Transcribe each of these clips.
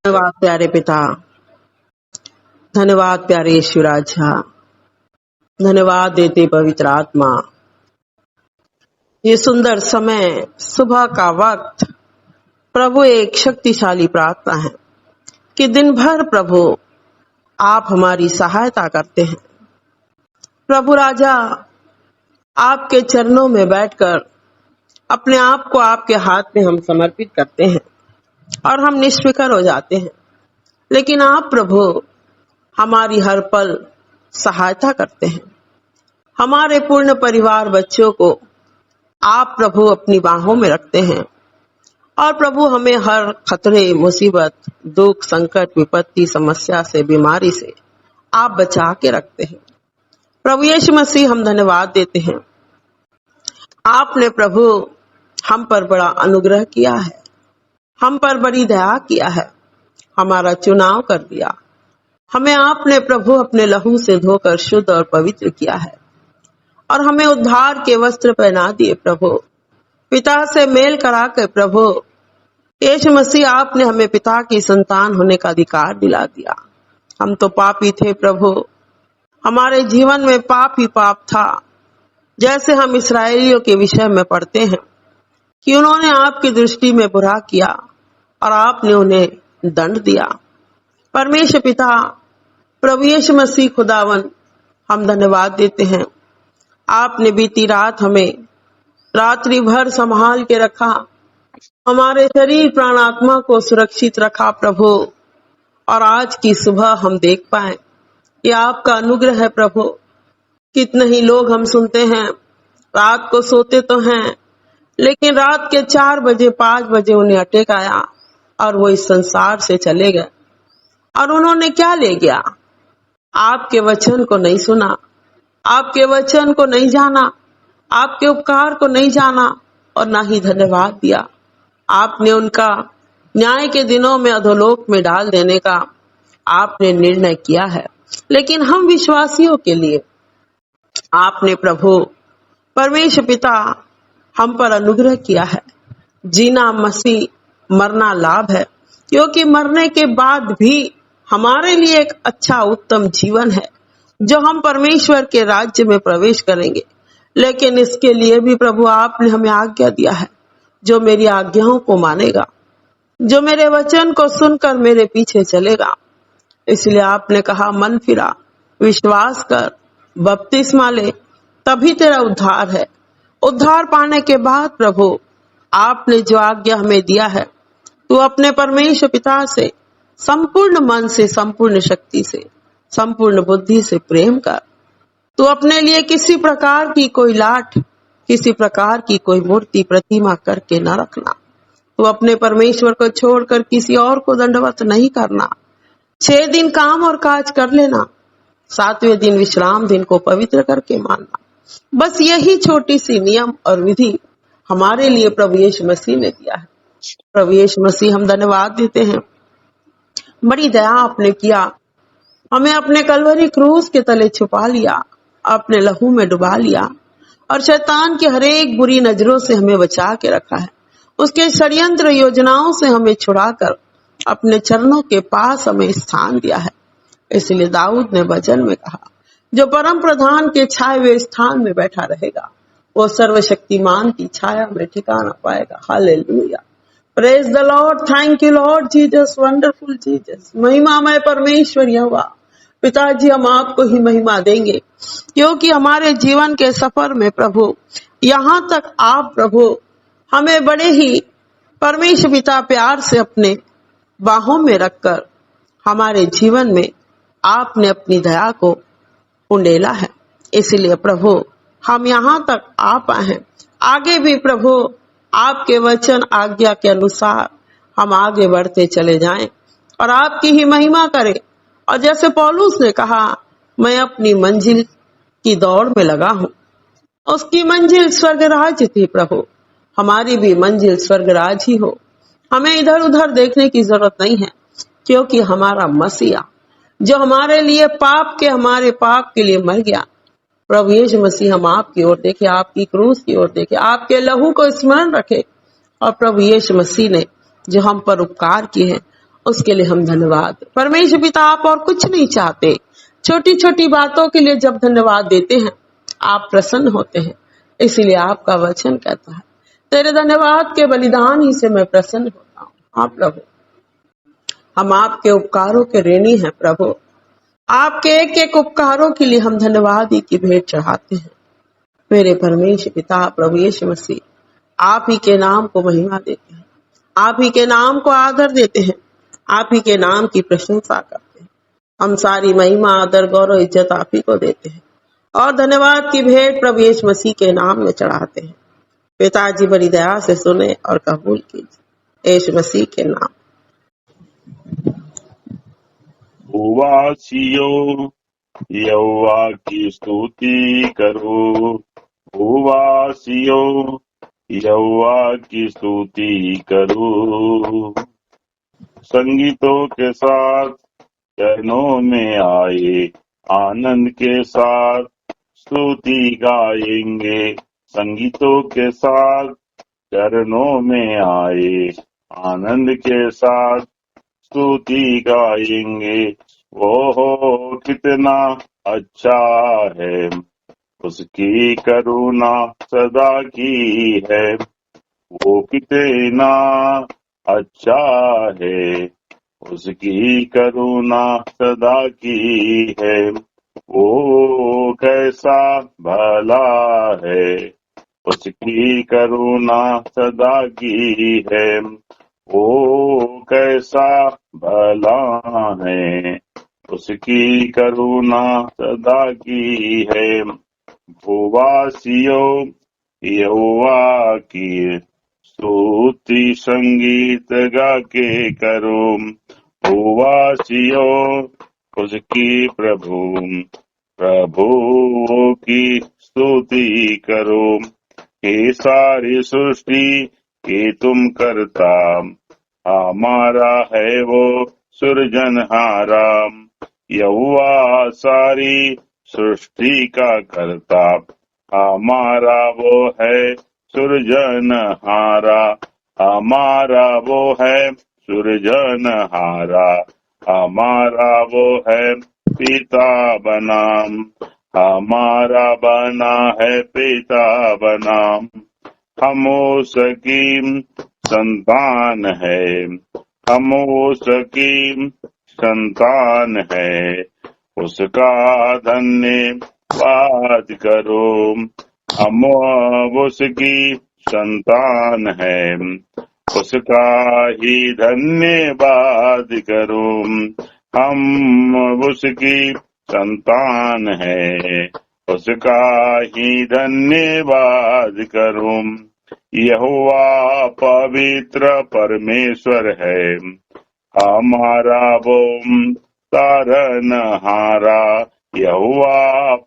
धन्यवाद प्यारे पिता, धन्यवाद प्यारे यीशु राजा, धन्यवाद देते पवित्र आत्मा। ये सुंदर समय, सुबह का वक्त प्रभु एक शक्तिशाली प्रार्थना है कि दिन भर प्रभु आप हमारी सहायता करते हैं। प्रभु राजा, आपके चरणों में बैठकर अपने आप को आपके हाथ में हम समर्पित करते हैं और हम निष्फिक्र हो जाते हैं, लेकिन आप प्रभु हमारी हर पल सहायता करते हैं। हमारे पूर्ण परिवार बच्चों को आप प्रभु अपनी बाहों में रखते हैं और प्रभु हमें हर खतरे, मुसीबत, दुख, संकट, विपत्ति, समस्या से, बीमारी से आप बचा के रखते हैं। प्रभु यीशु मसीह, हम धन्यवाद देते हैं, आपने प्रभु हम पर बड़ा अनुग्रह किया है, हम पर बड़ी दया किया है, हमारा चुनाव कर दिया। हमें आपने प्रभु अपने लहू से धोकर शुद्ध और पवित्र किया है और हमें उद्धार के वस्त्र पहना दिए। प्रभु पिता से मेल करा के प्रभु यीशु मसीह, आपने हमें पिता की संतान होने का अधिकार दिला दिया। हम तो पापी थे प्रभु, हमारे जीवन में पाप ही पाप था। जैसे हम इस्राएलियों के विषय में पढ़ते हैं कि उन्होंने आपकी दृष्टि में बुरा किया और आपने उन्हें दंड दिया। परमेश्वर पिता, प्रभु यीशु मसीह खुदावन, हम धन्यवाद देते हैं, आपने बीती रात हमें रात्रि भर संभाल के रखा, हमारे शरीर प्राण आत्मा को सुरक्षित रखा प्रभु। और आज की सुबह हम देख पाए ये आपका अनुग्रह है प्रभु। कितने ही लोग हम सुनते हैं रात को सोते तो हैं, लेकिन रात के 4 बजे 5 बजे उन्हें अटैक आया और वो इस संसार से चले गए। और उन्होंने क्या ले गया? आपके वचन को नहीं सुना, आपके वचन को नहीं जाना, आपके उपकार को नहीं जाना और ना ही धन्यवाद दिया। आपने उनका न्याय के दिनों में अधोलोक में डाल देने का आपने निर्णय किया है। लेकिन हम विश्वासियों के लिए आपने प्रभु परमेश्वर पिता हम पर अनुग्रह किया है। जीना मसीह, मरना लाभ है, क्योंकि मरने के बाद भी हमारे लिए एक अच्छा उत्तम जीवन है जो हम परमेश्वर के राज्य में प्रवेश करेंगे। लेकिन इसके लिए भी प्रभु आपने हमें आज्ञा दिया है, जो मेरी आज्ञाओं को मानेगा, जो मेरे वचन को सुनकर मेरे पीछे चलेगा। इसलिए आपने कहा, मन फिरा, विश्वास कर, बपतिस्मा ले, तभी तेरा उद्धार है। उद्धार पाने के बाद प्रभु आपने जो आज्ञा हमें दिया है, तू अपने परमेश्वर पिता से संपूर्ण मन से, संपूर्ण शक्ति से, संपूर्ण बुद्धि से प्रेम कर। तू अपने लिए किसी प्रकार की कोई लाठ, किसी प्रकार की कोई मूर्ति, प्रतिमा करके न रखना। तू अपने परमेश्वर को छोड़कर किसी और को दंडवत नहीं करना। 6 दिन काम और काज कर लेना, 7वें दिन विश्राम दिन को पवित्र करके मानना। बस यही छोटी सी नियम और विधि हमारे लिए प्रभु यीशु मसीह ने दिया है। प्रभु यीशु मसीह, हम धन्यवाद देते हैं, बड़ी दया आपने किया, हमें अपने कलवरी क्रूस के तले छुपा लिया, अपने लहू में डुबा लिया और शैतान की हर एक बुरी नजरों से हमें बचा के रखा है। उसके षड्यंत्र योजनाओं से हमें छुड़ाकर अपने चरणों के पास हमें स्थान दिया है। इसलिए दाऊद ने वचन में कहा, जो परम प्रधान के छाए हुए स्थान में बैठा रहेगा, वो सर्वशक्तिमान की छाया में ठिकाना पाएगा। Hallelujah, praise the Lord, thank you Lord Jesus, wonderful Jesus. महिमामय परमेश्वर यहोवा पिताजी, हम आपको ही महिमा देंगे, क्योंकि हमारे जीवन के सफर में प्रभु यहाँ तक आप प्रभु हमें बड़े ही परमेश्वर पिता प्यार से अपने बाहों में रखकर हमारे जीवन में आपने अपनी दया को उंडेला है। इसलिए प्रभु हम यहाँ तक आ पाए हैं, आगे भी प्रभु आपके वचन आज्ञा के अनुसार हम आगे बढ़ते चले जाएं और आपकी ही महिमा करें और जैसे पौलुस ने कहा, मैं अपनी मंजिल की दौड़ में लगा हूं। उसकी मंजिल स्वर्ग राज्य थी। प्रभु, हमारी भी मंजिल स्वर्ग राज ही हो। हमें इधर उधर देखने की जरूरत नहीं है, क्योंकि हमारा मसीहा जो हमारे लिए हमारे पाप के लिए मर गया, प्रभु यीशु मसीह, हम आपकी ओर देखे, आपकी क्रूस की ओर देखे, आपके लहू को स्मरण रखे। और प्रभु यीशु मसीह ने जो हम पर उपकार किए हैं, उसके लिए हम धन्यवाद। परमेश्वर पिता, आप और कुछ नहीं चाहते। छोटी छोटी बातों के लिए जब धन्यवाद देते हैं, आप प्रसन्न होते हैं। इसीलिए आपका वचन कहता है, तेरे धन्यवाद के बलिदान ही से मैं प्रसन्न होता हूँ। हाँ प्रभु, हम आपके उपकारों के ऋणी हैं। प्रभु, आपके एक एक उपकारों के लिए हम धन्यवाद ही की भेंट चढ़ाते हैं। मेरे परमेश्वर पिता, प्रभु यीशु मसीह, आप ही के नाम को महिमा देते हैं, आप ही के नाम को आदर देते हैं, आप ही के नाम की प्रशंसा करते हैं। हम सारी महिमा, आदर, गौरव, इज्जत आप ही को देते हैं और धन्यवाद की भेंट प्रभु यीशु मसीह के नाम में चढ़ाते हैं। पिताजी, बड़ी दया से सुने और कबूल कीजिए, यीशु मसीह के नाम। भूवासियो यहोवा की स्तुति करो, भूवासियो यहोवा की स्तुति करो। संगीतों के साथ चरणों में आए, आनंद के साथ स्तुति गाएंगे। संगीतों के साथ चरणों में आए, आनंद के साथ स्तुति गाएंगे। वो कितना अच्छा है, उसकी करुणा सदा की है। वो कितना अच्छा है, उसकी करुणा सदा की है। वो कैसा भला है, उसकी करुणा सदा की है। वो कैसा भला है, उसकी करुणा सदा की है। भूवासियों यहोवा की स्तुति संगीत गा के करो, भूवासियों उसकी प्रभु की स्तुति करो। हे सारी सृष्टि कि तुम करता, हमारा है वो सृजनहारा। यहोवा सारी सृष्टि का करता, हमारा वो है सृजनहारा। हमारा वो है सृजनहारा, हमारा वो है पिता बनाम, हमारा बना है पिता बनाम। हम उसकी संतान है, हम उसकी संतान है, उसका धन्यवाद करो। हम उसकी संतान है, उसका ही धन्यवाद करो। हम उसकी संतान है, उसका ही धन्यवाद करो। यहोवा पवित्र परमेश्वर है, हमारा वो तारनहारा। यहोवा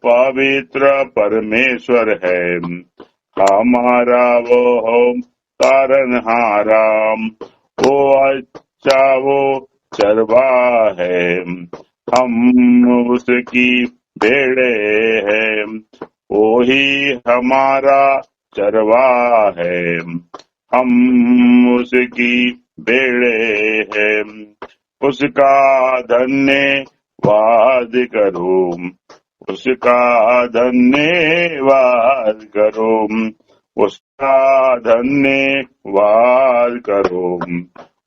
पवित्र परमेश्वर है, हमारा वो तारनहारा। वो अच्छा वो चरवा है, हम उसकी भेड़े हैं। वो ही हमारा चरवा है, हम उसकी भेड़े हैं। उसका धन्यवाद करो, उसका धन्यवाद करो, उसका धन्यवाद करो,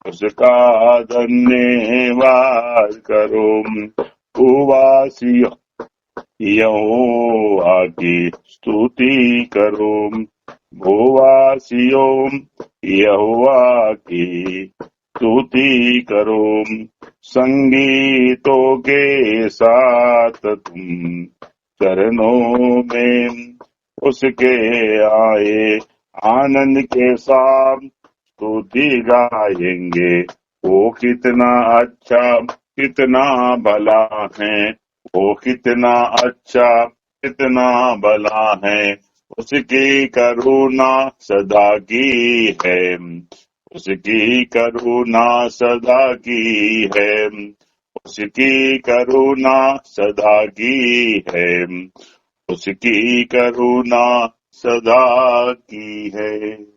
उसका धन्यवाद करो। भूवासियों यहोवा की स्तुति करो, भूवासियों यहोवा की स्तुति करो। संगीतों के साथ तुम चरणों में उसके आए, आनंद के साथ स्तुति गाएंगे। वो कितना अच्छा, कितना भला है, वो कितना अच्छा, कितना भला है, उसकी करुणा सदा की है, उसकी करुणा सदा की है, उसकी करुणा सदा की है, उसकी करुणा सदा की है।